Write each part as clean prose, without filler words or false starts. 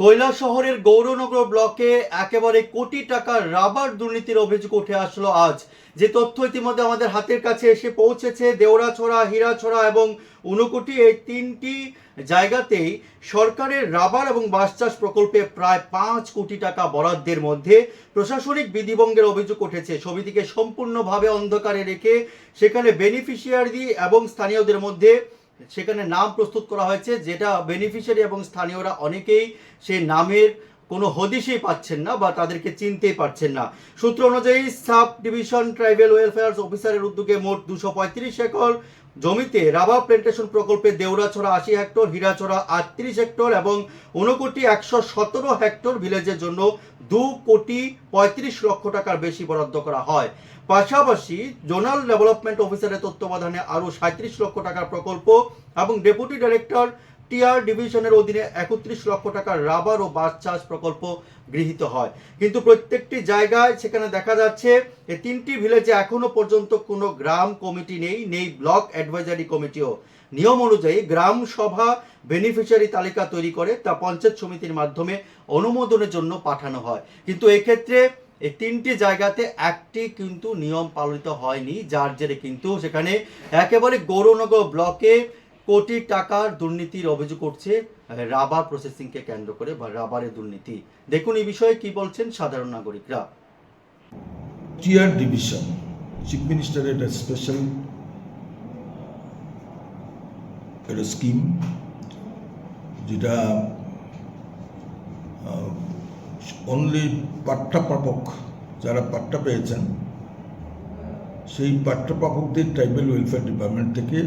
কৈলাসহরের গৌরনগর ব্লকে একেবারে কোটি টাকার রাবার দুর্নীতির অভিযোগ উঠে আসলো আজ। যে তথ্য ইতিমধ্যে আমাদের হাতের কাছে এসে পৌঁছেছে, দেওরাছড়া, হীরাছড়া এবং ঊনকোটি এই তিনটি জায়গাতেই সরকারের রাবার এবং বাঁশ চাষ প্রকল্পে প্রায় 5 কোটি টাকা বরাদ্দের মধ্যে প্রশাসনিক বিধিভঙ্গের অভিযোগ উঠেছে। ছবিটিকে সম্পূর্ণভাবে অন্ধকারে রেখে সেখানে বেনিফিশিয়ারি এবং স্থানীয়দের মধ্যে সেখানে নাম প্রস্তুত করা হয়েছে, যেটা বেনিফিশিয়ারি এবং স্থানীয়রা অনেকেই সেই নামের কোনো হদিশই পাচ্ছেন না বা তাদেরকে চিনতেই পারছেন না। সূত্র অনুযায়ী সাব ডিভিশন ট্রাইবাল ওয়েলফেয়ার অফিসারের উদ্যোগে মোট 235 একর জমিতে রাবার প্ল্যান্টেশন প্রকল্পে দেওরাছড়া 80 হেক্টর, হীরাছড়া 38 হেক্টর এবং ঊনকোটি 117 হেক্টর ভিলেজের জন্য 2,35,00,000 টাকার বেশি বরাদ্দ করা হয়। পাশাপাশি জোনাল ডেভেলপমেন্ট অফিসারের তত্ত্বাবধানে আরও 37 লক্ষ টাকার প্রকল্প এবং ডেপুটি ডাইরেক্টর টিআর ডিভিশনের অধীনে 31 লক্ষ টাকার রাবার ও বাঁশ চাষ প্রকল্প গৃহীত হয়। কিন্তু প্রত্যেকটি জায়গায় সেখানে দেখা যাচ্ছে এই তিনটি ভিলেজে এখনো পর্যন্ত কোনো গ্রাম কমিটি নেই ব্লক অ্যাডভাইজারি কমিটিও। নিয়ম অনুযায়ী গ্রাম সভা বেনিফিশিয়ারি তালিকা তৈরি করে তা পঞ্চায়েত সমিতির মাধ্যমে অনুমোদনের জন্য পাঠানো হয়, কিন্তু এক্ষেত্রে এই তিনটি জায়গাতে একটি কিন্তু নিয়ম পালিত হয়নি, যার জেরে কিন্তু সেখানে একেবারে গৌরনগর ব্লকে কোটি টাকার দুর্নীতির অভিযোগ উঠছে রাবার প্রসেসিংকে কেন্দ্র করে বা রাবারের দুর্নীতি। দেখুন এই বিষয়ে কি বলছেন সাধারণ নাগরিকরা। টিআর ডিভিশন চিফ মিনিস্টারের একটা স্পেশাল একটা স্কিম, যেটা অনলি পাট্টাপ্রাপক যারা পাট্টা পেয়েছেন সেই পাট্টাপ্রাপকদের ট্রাইবাল ওয়েলফেয়ার ডিপার্টমেন্ট থেকে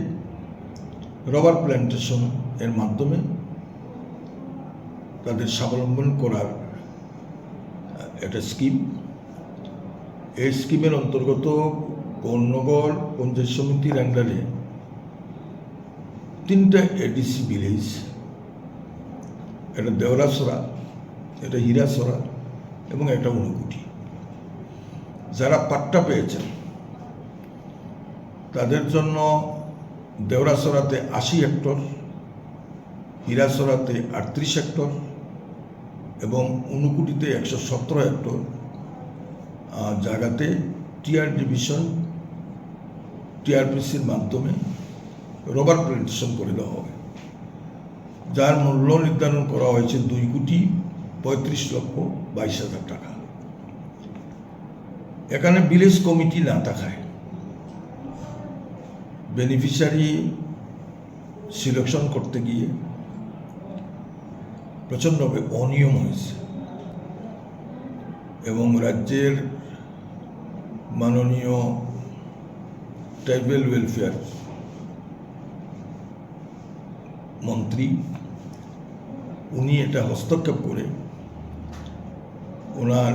রাবার প্ল্যান্টেশন এর মাধ্যমে তাদের স্বাবলম্বন করার একটা স্কিম। এই স্কিমের অন্তর্গত গৌরনগর পঞ্চায়েত সমিতির আন্ডারে 3টা এডিসি ভিলেজ, একটা দেওরাছড়া, একটা হীরাছড়া এবং একটা ঊনকোটি, যারা পাট্টা পেয়েছেন তাদের জন্য দেওরাছড়াতে 80 হেক্টর, হীরাছড়াতে 38 হেক্টর এবং ঊনকোটিতে 117 হেক্টর জায়গাতে টিআর ডিভিশন টিআরপিসির মাধ্যমে রাবার প্ল্যান্টেশন করে দেওয়া হবে, যার মূল্য নির্ধারণ করা হয়েছে 2,35,22,000 টাকা। এখানে ভিলেজ কমিটি না থাকায় বেনিফিশিয়ারি সিলেকশন করতে গিয়ে প্রচণ্ডভাবে অনিয়ম হয়েছে এবং রাজ্যের মাননীয় ট্রাইবাল ওয়েলফেয়ার মন্ত্রী উনি এটা হস্তক্ষেপ করে ওনার